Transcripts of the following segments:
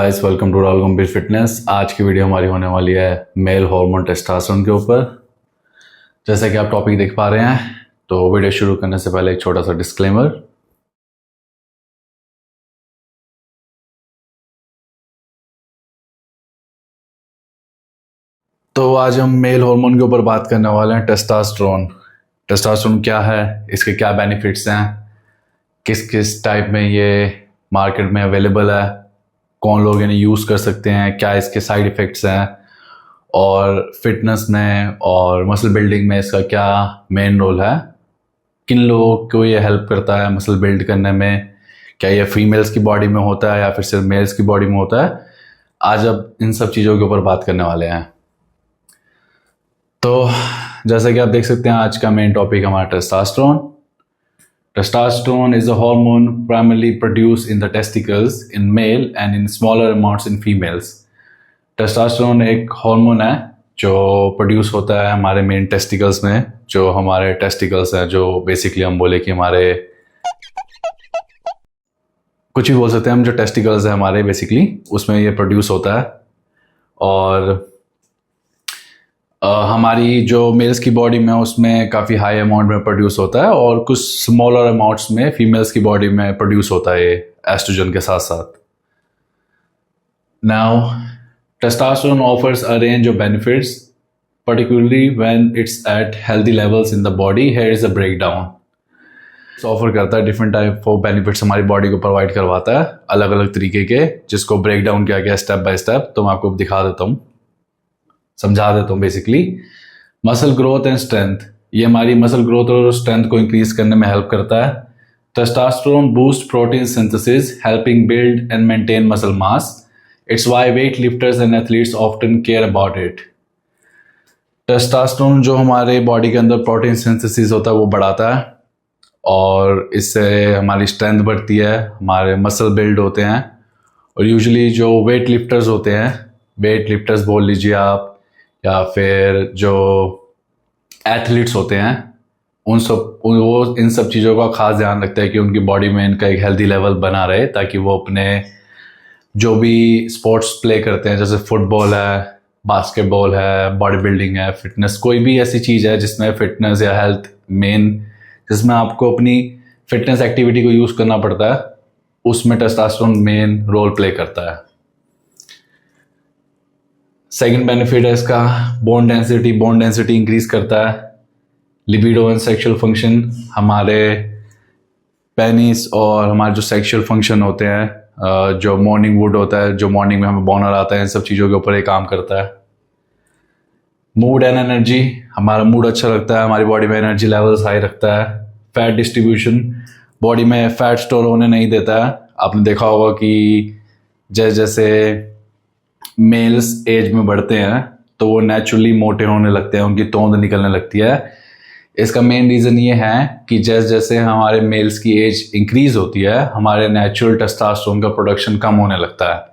Guys, welcome to Rahul गंभीर fitness. आज की वीडियो हमारी होने वाली है मेल हार्मोन टेस्टोस्टेरोन के ऊपर। जैसा कि आप टॉपिक देख पा रहे हैं, तो वीडियो शुरू करने से पहले एक छोटा सा डिस्क्लेमर। तो आज हम मेल हार्मोन के ऊपर बात करने वाले हैं टेस्टोस्टेरोन। टेस्टोस्टेरोन क्या है, इसके क्या बेनिफिट्स हैं, किस किस टाइप में ये मार्केट में अवेलेबल है, कौन लोग इन्हें यूज़ कर सकते हैं, क्या इसके साइड इफ़ेक्ट्स हैं, और फिटनेस में और मसल बिल्डिंग में इसका क्या मेन रोल है, किन लोगों को ये हेल्प करता है मसल बिल्ड करने में, क्या ये फीमेल्स की बॉडी में होता है या फिर सिर्फ मेल्स की बॉडी में होता है। आज अब इन सब चीज़ों के ऊपर बात करने वाले हैं। तो जैसा कि आप देख सकते हैं, आज का मेन टॉपिक हमारा testosterone. Testosterone is a hormone primarily produced in the testicles in male and in smaller amounts in females. Testosterone एक हार्मोन है जो प्रोड्यूस होता है हमारे मेन टेस्टिकल्स में। जो हमारे टेस्टिकल्स हैं, जो बेसिकली हम बोले कि हमारे कुछ भी बोल सकते हैं हम, जो टेस्टिकल्स हैं हमारे बेसिकली उसमें ये प्रोड्यूस होता है। और हमारी जो मेल्स की बॉडी में उसमें काफ़ी हाई अमाउंट में प्रोड्यूस होता है, और कुछ स्मॉलर अमाउंट्स में फीमेल्स की बॉडी में प्रोड्यूस होता है ये एस्ट्रोजन के साथ साथ। Now testosterone offers a range of benefits, particularly when it's at healthy levels in the body. Here is a breakdown. Offer करता है डिफरेंट टाइप ऑफ बेनिफिट्स, हमारी बॉडी को प्रोवाइड करवाता है अलग अलग तरीके के, जिसको ब्रेक डाउन किया गया स्टेप बाय स्टेप। तो मैं आपको दिखा देता हूँ, समझा देता हूँ। Basically muscle growth and strength, ये हमारी मसल ग्रोथ और स्ट्रेंथ को इंक्रीज करने में हेल्प करता है। Testosterone boost protein synthesis, helping build and maintain muscle mass. It's why weight lifters and athletes often care about it. Testosterone जो हमारे बॉडी के अंदर प्रोटीन सिंथेसिस होता है वो बढ़ाता है, और इससे हमारी स्ट्रेंथ बढ़ती है, हमारे मसल बिल्ड होते हैं। और यूजुअली जो वेट लिफ्टर्स होते हैं, वेट लिफ्टर्स बोल लीजिए आप, या फिर जो एथलीट्स होते हैं, वो इन सब चीज़ों का खास ध्यान रखते हैं कि उनकी बॉडी में इनका एक हेल्दी लेवल बना रहे, ताकि वो अपने जो भी स्पोर्ट्स प्ले करते हैं, जैसे फुटबॉल है, बास्केटबॉल है, बॉडी बिल्डिंग है, फिटनेस, कोई भी ऐसी चीज़ है जिसमें फिटनेस या हेल्थ मेन, जिसमें आपको अपनी फिटनेस एक्टिविटी को यूज़ करना पड़ता है, उसमें टेस्टोस्टेरोन मेन रोल प्ले करता है। सेकंड बेनिफिट है इसका bone density. Bone density increase करता है। लिबिडो एंड सेक्सुअल फंक्शन, हमारे पेनिस और हमारे जो सेक्सुअल फंक्शन होते हैं, जो मॉर्निंग वुड होता है, जो मॉर्निंग में हमें बॉनर आता है, इन सब चीज़ों के ऊपर ये काम करता है। मूड एंड एनर्जी, हमारा मूड अच्छा रखता है, हमारी बॉडी में एनर्जी लेवल्स हाई रखता है। फैट डिस्ट्रीब्यूशन, बॉडी में फैट स्टोर होने नहीं देता है। आपने देखा होगा कि जैसे जैसे मेल्स एज में बढ़ते हैं तो वो नेचुरली मोटे होने लगते हैं, उनकी तोंद निकलने लगती है। इसका मेन रीज़न ये है कि जैसे जैसे हमारे मेल्स की एज इंक्रीज होती है, हमारे नेचुरल टेस्टोस्टेरोन का प्रोडक्शन कम होने लगता है।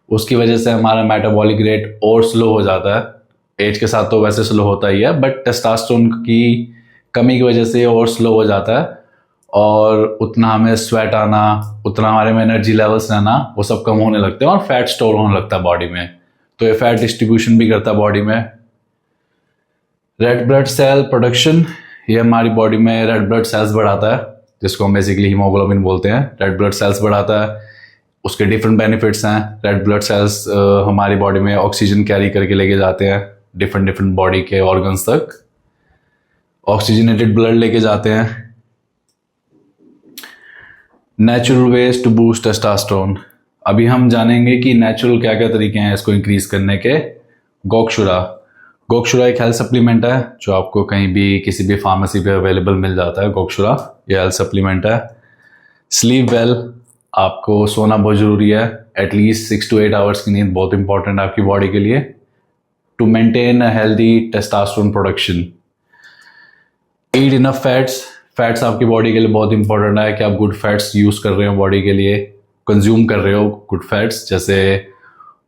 उसकी वजह से हमारा मेटाबॉलिक रेट और स्लो हो जाता है। एज के साथ तो वैसे स्लो होता ही है, बट टेस्टोस्टेरोन की कमी की वजह से और स्लो हो जाता है, और उतना हमें स्वेट आना, उतना हमारे में एनर्जी लेवल्स रहना, वो सब कम होने लगते हैं, और फैट स्टोर होने लगता है बॉडी में। तो ये फैट डिस्ट्रीब्यूशन भी करता है बॉडी में। रेड ब्लड सेल प्रोडक्शन, ये हमारी बॉडी में रेड ब्लड सेल्स बढ़ाता है, जिसको हम बेसिकली हीमोग्लोबिन बोलते हैं। रेड ब्लड सेल्स बढ़ाता है, उसके डिफरेंट बेनिफिट्स हैं। रेड ब्लड सेल्स हमारी बॉडी में ऑक्सीजन कैरी करके लेके जाते हैं डिफरेंट डिफरेंट बॉडी के ऑर्गन्स तक, ऑक्सीजनेटेड ब्लड लेके जाते हैं। Natural ways to boost testosterone, अभी हम जानेंगे कि नेचुरल क्या क्या तरीके हैं इसको इंक्रीज करने के। गोक्षुरा, गोक्षुरा एक हेल्थ सप्लीमेंट है जो आपको कहीं भी किसी भी फार्मेसी पे अवेलेबल मिल जाता है। गोक्षुरा ये हेल्थ सप्लीमेंट है। स्लीप वेल, आपको सोना बहुत ज़रूरी है। एटलीस्ट 6 to 8 आवर्स की नींद बहुत इंपॉर्टेंट है आपकी बॉडी के लिए, to maintain a healthy testosterone production. Eat enough fats, fats आपकी बॉडी के लिए बहुत इंपॉर्टेंट है कि आप गुड फैट्स यूज़ कर रहे हो बॉडी के लिए, कंज्यूम कर रहे हो गुड फैट्स, जैसे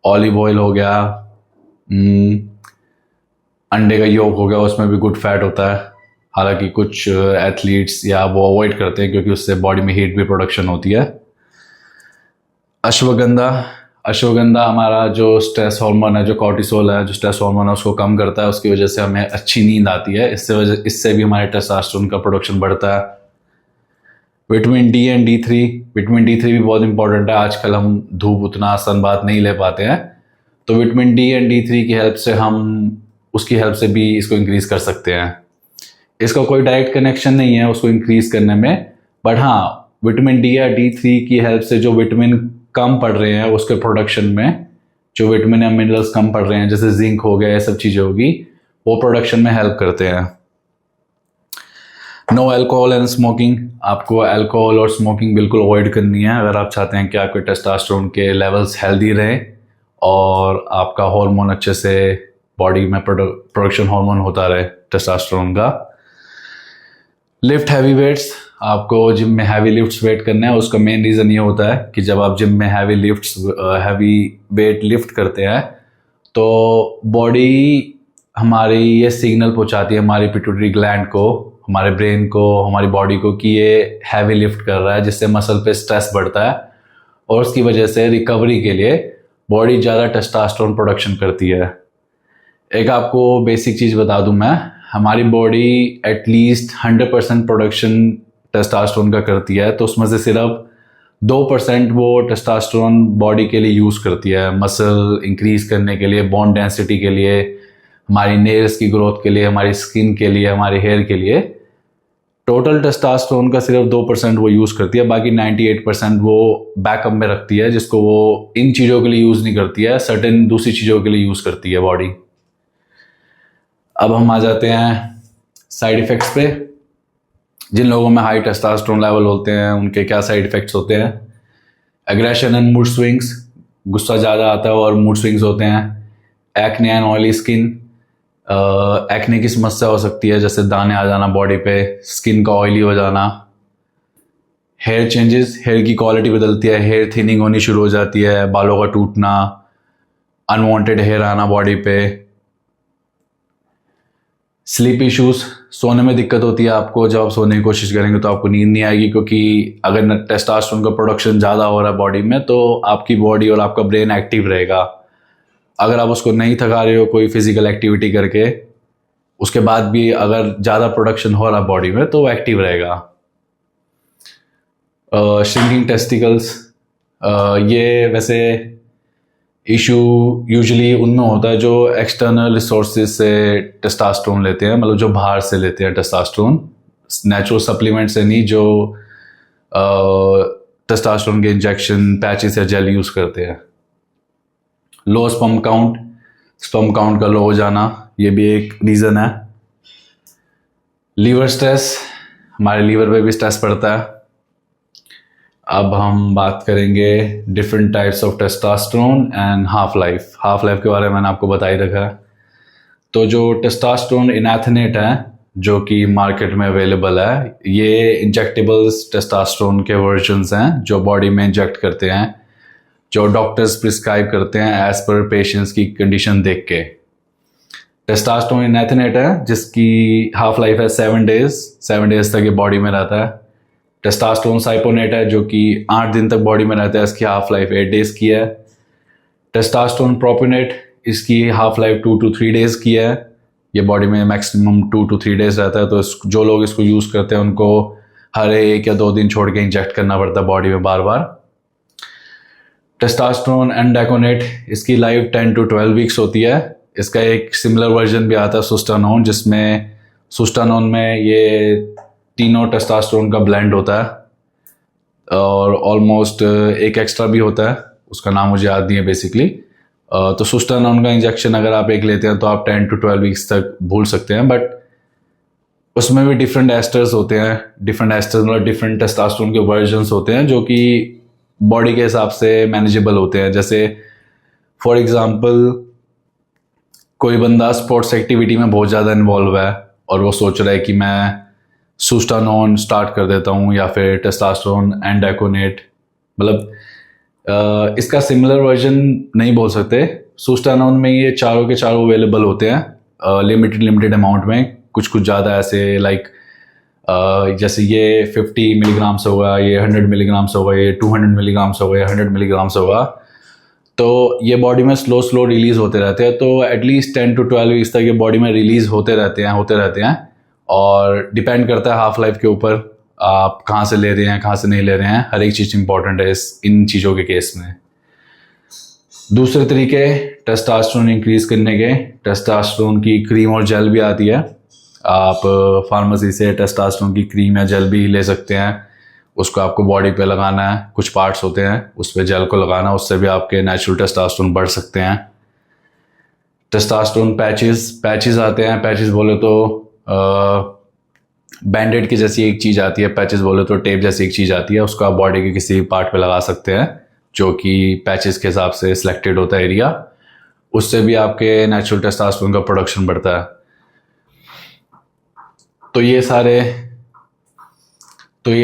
ऑलिव ऑयल हो गया, अंडे का योक हो गया, उसमें भी गुड फैट होता है। हालांकि कुछ एथलीट्स या वो अवॉइड करते हैं क्योंकि उससे बॉडी में हीट भी प्रोडक्शन होती है। अश्वगंधा, अश्वगंधा हमारा जो स्ट्रेस हार्मोन है, जो कॉर्टिसोल है, जो स्ट्रेस हार्मोन है, उसको कम करता है। उसकी वजह से हमें अच्छी नींद आती है। इससे भी हमारे टेस्टोस्टेरोन का प्रोडक्शन बढ़ता है। Vitamin D and D3, vitamin D3 भी बहुत इंपॉर्टेंट है। आजकल हम धूप उतना सनबाथ नहीं ले पाते हैं, तो विटामिन डी एंड D3 की हेल्प से हम उसकी हेल्प से भी इसको इंक्रीज कर सकते हैं। इसका कोई डायरेक्ट कनेक्शन नहीं है उसको इंक्रीज करने में, बट हाँ, विटामिन डी या D3 की हेल्प से जो विटामिन कम पड़ रहे हैं उसके प्रोडक्शन में, जो विटामिन या मिनरल्स कम पड़ रहे हैं जैसे जिंक हो गया, ये सब चीज़ें होगी, वो प्रोडक्शन में हेल्प करते हैं। नो अल्कोहल एंड स्मोकिंग, आपको अल्कोहल और स्मोकिंग बिल्कुल अवॉइड करनी है अगर आप चाहते हैं कि आपके टेस्टोस्टेरोन के लेवल्स हेल्दी रहें और आपका हार्मोन अच्छे से बॉडी में प्रोडक्शन हार्मोन होता रहे टेस्टोस्टेरोन का। लिफ्ट हैवी वेट्स, आपको जिम में हैवी लिफ्ट्स वेट करना है। उसका मेन रीज़न ये होता है कि जब आप जिम में हैवी वेट लिफ्ट करते हैं तो बॉडी हमारी ये सिग्नल पहुंचाती है हमारी पिट्यूटरी ग्लैंड को, हमारे ब्रेन को, हमारी बॉडी को कि ये हैवी लिफ्ट कर रहा है, जिससे मसल पे स्ट्रेस बढ़ता है और उसकी वजह से रिकवरी के लिए बॉडी ज़्यादा टेस्टोस्टेरोन प्रोडक्शन करती है। एक आपको बेसिक चीज़ बता दूं मैं, हमारी बॉडी एटलीस्ट 100% प्रोडक्शन टेस्टोस्टेरोन का करती है, तो उसमें से सिर्फ 2% वो टेस्टोस्टेरोन बॉडी के लिए यूज़ करती है, मसल इंक्रीज करने के लिए, बोन डेंसिटी के लिए, हमारी नेल्स की ग्रोथ के लिए, हमारी स्किन के लिए, हमारे हेयर के लिए। टोटल टेस्टोस्टेरोन का सिर्फ 2% वो यूज़ करती है, बाकी 98% वो बैकअप में रखती है, जिसको वो इन चीज़ों के लिए यूज़ नहीं करती है, सर्टेन दूसरी चीज़ों के लिए यूज़ करती है बॉडी। अब हम आ जाते हैं साइड इफ़ेक्ट्स पे। जिन लोगों में हाई टेस्टोस्टेरोन लेवल होते हैं उनके क्या साइड इफ़ेक्ट्स होते हैं? एग्रेशन एंड मूड स्विंग्स, गुस्सा ज़्यादा आता है और मूड स्विंग्स होते हैं। Acne and oily skin, acne की समस्या हो सकती है, जैसे दाने आ जाना बॉडी पे, स्किन का ऑयली हो जाना। हेयर चेंजेस, हेयर की क्वालिटी बदलती है, हेयर थिनिंग होनी शुरू हो जाती है, बालों का टूटना, अनवांटेड हेयर आना बॉडी पे। स्लीप इश्यूज, सोने में दिक्कत होती है आपको, जब आप सोने की कोशिश करेंगे तो आपको नींद नहीं आएगी, क्योंकि अगर टेस्टोस्टेरोन का प्रोडक्शन ज़्यादा हो रहा है बॉडी में तो आपकी बॉडी और आपका ब्रेन एक्टिव रहेगा। अगर आप उसको नहीं थका रहे हो कोई फिजिकल एक्टिविटी करके, उसके बाद भी अगर ज़्यादा प्रोडक्शन हो रहा है बॉडी में तो वो एक्टिव रहेगा। श्रिंकिंग टेस्टिकल्स, ये वैसे इशू यूजुअली उनमें होता है जो एक्सटर्नल रिसोर्सेज से टेस्टोस्टेरोन लेते हैं, मतलब जो बाहर से लेते हैं टेस्टोस्टेरोन, नेचुरल सप्लीमेंट से नहीं, जो टेस्टोस्टेरोन के इंजेक्शन, पैचेस या जेल यूज़ करते हैं। लो स्पर्म काउंट का लो हो जाना, ये भी एक रीज़न है। लीवर स्ट्रेस, हमारे लीवर पे भी स्ट्रेस पड़ता है। अब हम बात करेंगे different types of testosterone and half life के बारे में मैंने आपको बता ही रखा है। तो जो टेस्टोस्टेरोन इनैथनेट है जो कि मार्केट में अवेलेबल है, ये इंजेक्टेबल्स टेस्टोस्टेरोन के वर्जन्स हैं जो बॉडी में इंजेक्ट करते हैं, जो डॉक्टर्स प्रिस्क्राइब करते हैं एज पर पेशेंट्स की कंडीशन देख के। टेस्टोस्टेरोन इनैथनेट है जिसकी हाफ लाइफ है 7 डेज तक ये बॉडी में रहता है। टेस्टोस्टेरोन साइपोनेट है जो कि 8 दिन तक बॉडी में रहता है, इसकी हाफ लाइफ 8 डेज की है। टेस्टोस्टेरोन प्रोपिनेट, इसकी हाफ लाइफ 2 to 3 डेज की है, ये बॉडी में मैक्सिमम 2 to 3 डेज रहता है। तो जो लोग इसको यूज़ करते हैं उनको हर 1 या 2 दिन छोड़ के इंजेक्ट करना पड़ता है बॉडी में बार बार। टेस्टोस्टेरोन एंडाकोनेट, इसकी लाइफ 10 to 12 वीक्स होती है। इसका एक सिमिलर वर्जन भी आता है सुस्टानोन, जिसमें सुस्टानोन में ये तीनों टेस्टोस्टेरोन का ब्लेंड होता है और ऑलमोस्ट एक एक्स्ट्रा भी होता है, उसका नाम मुझे याद नहीं है बेसिकली। तो सुस्टानोन का इंजेक्शन अगर आप एक लेते हैं तो आप 10 to 12 वीक्स तक भूल सकते हैं, बट उसमें भी डिफरेंट एस्टर्स होते हैं। डिफरेंट एस्टर्स मतलब डिफरेंट टेस्टोस्टेरोन के वर्जन्स होते हैं जो कि बॉडी के हिसाब से मैनेजेबल होते हैं। जैसे फॉर एग्जांपल कोई बंदा स्पोर्ट्स एक्टिविटी में बहुत ज़्यादा इन्वॉल्व है और वो सोच रहा है कि मैं सुस्टानोन स्टार्ट कर देता हूँ या फिर टेस्टोस्टेरोन एंडाकोनेट, मतलब इसका सिमिलर वर्जन नहीं बोल सकते। सुस्टानोन में ये चारों के चारों अवेलेबल होते हैं लिमिटेड अमाउंट में, कुछ ज़्यादा ऐसे लाइक जैसे ये 50 मिलीग्राम्स होगा, ये 100 मिलीग्राम्स होगा, ये 200 मिलीग्राम्स होगा, ये 100 मिलीग्राम्स होगा। तो ये बॉडी में स्लो स्लो रिलीज़ होते रहते हैं, तो एटलीस्ट 10 to 12 वीक्स तक ये बॉडी में रिलीज़ होते रहते हैं। और डिपेंड करता है हाफ लाइफ के ऊपर, आप कहाँ से ले रहे हैं कहाँ से नहीं ले रहे हैं, हर एक चीज़ इंपॉर्टेंट है इन चीज़ों के केस में। दूसरे तरीके टेस्टोस्टेरोन इंक्रीज़ करने के, टेस्टोस्टेरोन की क्रीम और जेल भी आती है, आप फार्मेसी से टेस्टोस्टेरोन की क्रीम या जेल भी ले सकते हैं। उसको आपको बॉडी पे लगाना है, कुछ पार्ट्स होते हैं उस पर जेल को लगाना है, उससे भी आपके नेचुरल टेस्टोस्टेरोन बढ़ सकते हैं। टेस्टोस्टेरोन पैचेस आते हैं, पैचेस बोले तो बैंडेड की जैसी एक चीज़ आती है, पैचेस बोले तो टेप जैसी एक चीज़ आती है, उसको आप बॉडी के किसी पार्ट पे लगा सकते हैं जो कि पैचेस के हिसाब से सिलेक्टेड होता है एरिया, उससे भी आपके नेचुरल टेस्टोस्टेरोन का प्रोडक्शन बढ़ता है। तो ये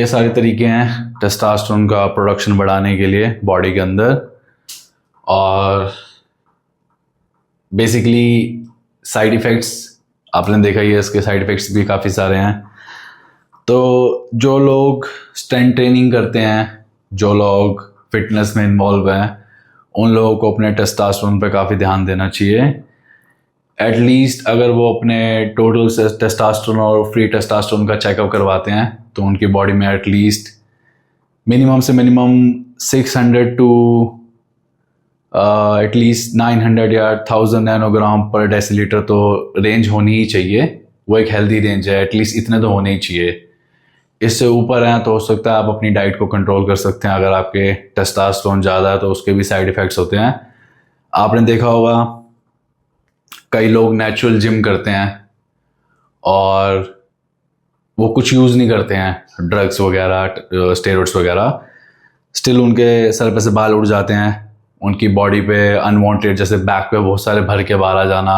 सारे तरीके हैं टेस्टोस्टेरोन का प्रोडक्शन बढ़ाने के लिए बॉडी के अंदर। और बेसिकली साइड इफ़ेक्ट्स आपने देखा ही है, इसके साइड इफ़ेक्ट्स भी काफ़ी सारे हैं। तो जो लोग स्ट्रेंथ ट्रेनिंग करते हैं, जो लोग फिटनेस में इन्वॉल्व हैं, उन लोगों को अपने टेस्टोस्टेरोन पे काफ़ी ध्यान देना चाहिए। एटलीस्ट अगर वो अपने टोटल टेस्टोस्टेरोन और फ्री टेस्टोस्टेरोन का चेकअप करवाते हैं तो उनकी बॉडी में एटलीस्ट मिनिमम से मिनिमम 600 टू एटलीस्ट 900 या 1000 नैनोग्राम पर डेसीलीटर तो रेंज होनी ही चाहिए। वो एक हेल्दी रेंज है, एटलीस्ट इतने तो होने ही चाहिए। इससे ऊपर हैं तो हो सकता है आप अपनी डाइट को कंट्रोल कर सकते हैं। अगर आपके टेस्टोस्टेरोन ज़्यादा है तो उसके भी साइड इफ़ेक्ट्स होते हैं। आपने देखा होगा कई लोग नेचुरल जिम करते हैं और वो कुछ यूज़ नहीं करते हैं ड्रग्स वगैरह, स्टेरॉइड्स वगैरह, स्टिल उनके सर पे से बाल उड़ जाते हैं, उनकी बॉडी पे अनवांटेड, जैसे बैक पे बहुत सारे भर के बाल आ जाना,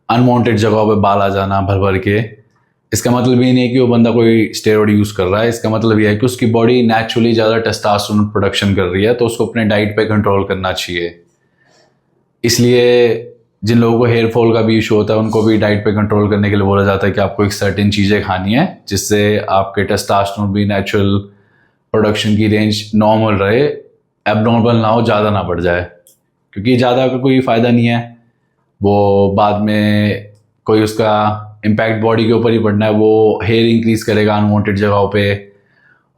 अनवांटेड जगहों पे बाल आ जाना भर भर के। इसका मतलब ये नहीं कि वो बंदा कोई स्टेरॉइड यूज़ कर रहा है, इसका मतलब ये है कि उसकी बॉडी नेचुरली ज़्यादा टेस्टोस्टेरोन प्रोडक्शन कर रही है, तो उसको अपने डाइट पे कंट्रोल करना चाहिए। इसलिए जिन लोगों को हेयर फॉल का भी इशू होता है उनको भी डाइट पे कंट्रोल करने के लिए बोला जाता है कि आपको एक सर्टेन चीज़ें खानी है जिससे आपके टेस्टोस्टेरोन भी नेचुरल प्रोडक्शन की रेंज नॉर्मल रहे, एबनॉर्मल ना हो, ज़्यादा ना बढ़ जाए, क्योंकि ज़्यादा का कोई फ़ायदा नहीं है। वो बाद में कोई उसका इम्पैक्ट बॉडी के ऊपर ही पड़ना है, वो हेयर इंक्रीज़ करेगा अनवांटेड जगहों पे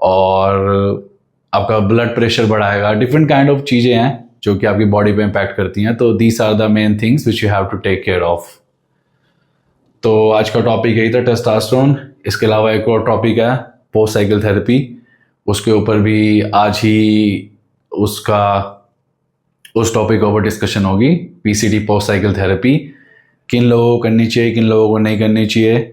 और आपका ब्लड प्रेशर बढ़ाएगा। डिफरेंट काइंड ऑफ चीज़ें हैं जो कि आपकी बॉडी पे इम्पैक्ट करती हैं। तो these are the main things which you have to take care of. तो आज का टॉपिक यही था, टेस्टोस्टेरोन। इसके अलावा एक और टॉपिक है पोस्ट साइकिल थेरेपी, उसके ऊपर भी आज ही उस टॉपिक के ऊपर डिस्कशन होगी। पीसीटी पोस्ट साइकिल थेरेपी किन लोगों को करनी चाहिए, किन लोगों को नहीं करनी चाहिए।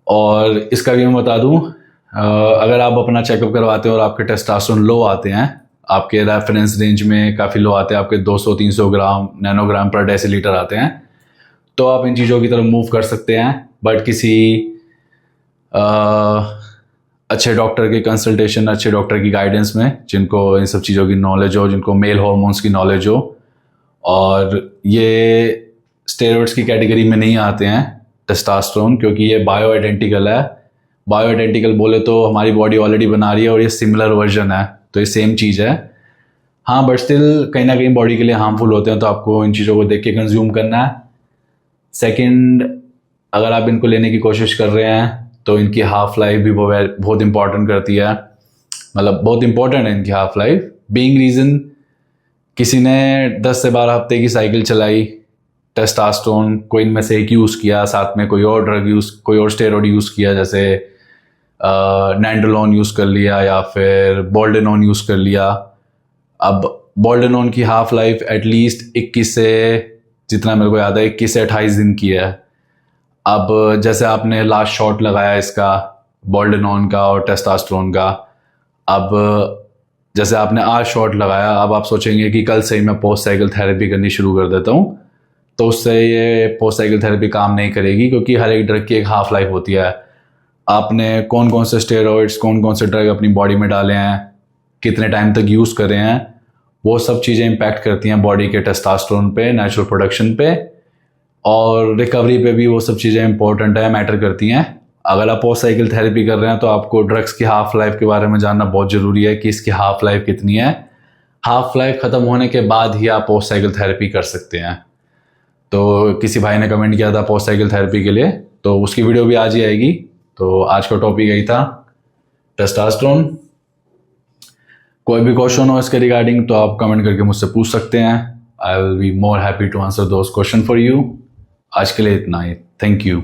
और इसका भी मैं बता दूं, अगर आप अपना चेकअप करवाते हो और आपके टेस्टोस्टेरोन लो आते हैं, आपके रेफरेंस रेंज में काफ़ी लो आते हैं, आपके 200-300 ग्राम नैनोग्राम पर डेसीलीटर आते हैं, तो आप इन चीज़ों की तरफ मूव कर सकते हैं। बट किसी अच्छे डॉक्टर की कंसल्टेशन, अच्छे डॉक्टर की गाइडेंस में, जिनको इन सब चीज़ों की नॉलेज हो, जिनको मेल हार्मोन्स की नॉलेज हो, और ये स्टेरॉइड्स की कैटेगरी में नहीं आते हैं टेस्टोस्टेरोन, क्योंकि ये बायो आइडेंटिकल है। बायो आइडेंटिकल बोले तो हमारी बॉडी ऑलरेडी बना रही है और ये सिमिलर वर्जन है, तो ये सेम चीज़ है। हाँ, बट स्टिल कहीं ना कहीं बॉडी के लिए हार्मफुल होते हैं, तो आपको इन चीज़ों को देख के कंज्यूम करना है। सेकंड, अगर आप इनको लेने की कोशिश कर रहे हैं तो इनकी हाफ लाइफ भी बहुत इंपॉर्टेंट करती है, मतलब बहुत इंपॉर्टेंट है इनकी हाफ लाइफ। बीइंग रीज़न, किसी ने 10 से 12 हफ्ते की साइकिल चलाई, टेस्टोस्टेरोन को इनमें से एक यूज़ किया, साथ में कोई और ड्रग कोई और स्टेरॉइड यूज़ किया, जैसे नैंडोलोन यूज़ कर लिया या फिर बोल्डेनोन यूज़ कर लिया। अब बोल्डेनोन की हाफ लाइफ एटलीस्ट 21 से, जितना मेरे को याद है, 21 से 28 दिन की है। अब जैसे आपने लास्ट शॉट लगाया इसका बोल्डेनोन का और टेस्टोस्टेरोन का, अब जैसे आपने आज शॉट लगाया, अब आप सोचेंगे कि कल से ही मैं पोस्ट साइकिल थेरेपी करनी शुरू कर देता हूँ, तो उससे ये पोस्ट साइकिल थेरेपी काम नहीं करेगी, क्योंकि हर एक ड्रग की एक हाफ लाइफ होती है। आपने कौन कौन से स्टेरॉइड्स, कौन कौन से ड्रग अपनी बॉडी में डाले हैं, कितने टाइम तक यूज़ कर रहे हैं, वो सब चीज़ें इम्पैक्ट करती हैं बॉडी के टेस्टोस्टेरोन पे, नेचुरल प्रोडक्शन पे, और रिकवरी पे भी वो सब चीज़ें इंपॉर्टेंट है, मैटर करती हैं। अगर आप पोस्ट साइकिल थेरेपी कर रहे हैं तो आपको ड्रग्स की हाफ लाइफ के बारे में जानना बहुत ज़रूरी है कि इसकी हाफ लाइफ कितनी है। हाफ लाइफ ख़त्म होने के बाद ही आप पोस्ट साइकिल थेरेपी कर सकते हैं। तो किसी भाई ने कमेंट किया था पोस्ट साइकिल थेरेपी के लिए, तो उसकी वीडियो भी आज ही आएगी। तो आज का टॉपिक यही था, टेस्टोस्टेरोन। कोई भी क्वेश्चन हो इसके रिगार्डिंग तो आप कमेंट करके मुझसे पूछ सकते हैं। I will be more happy to answer those question for you. आज के लिए इतना ही। Thank you.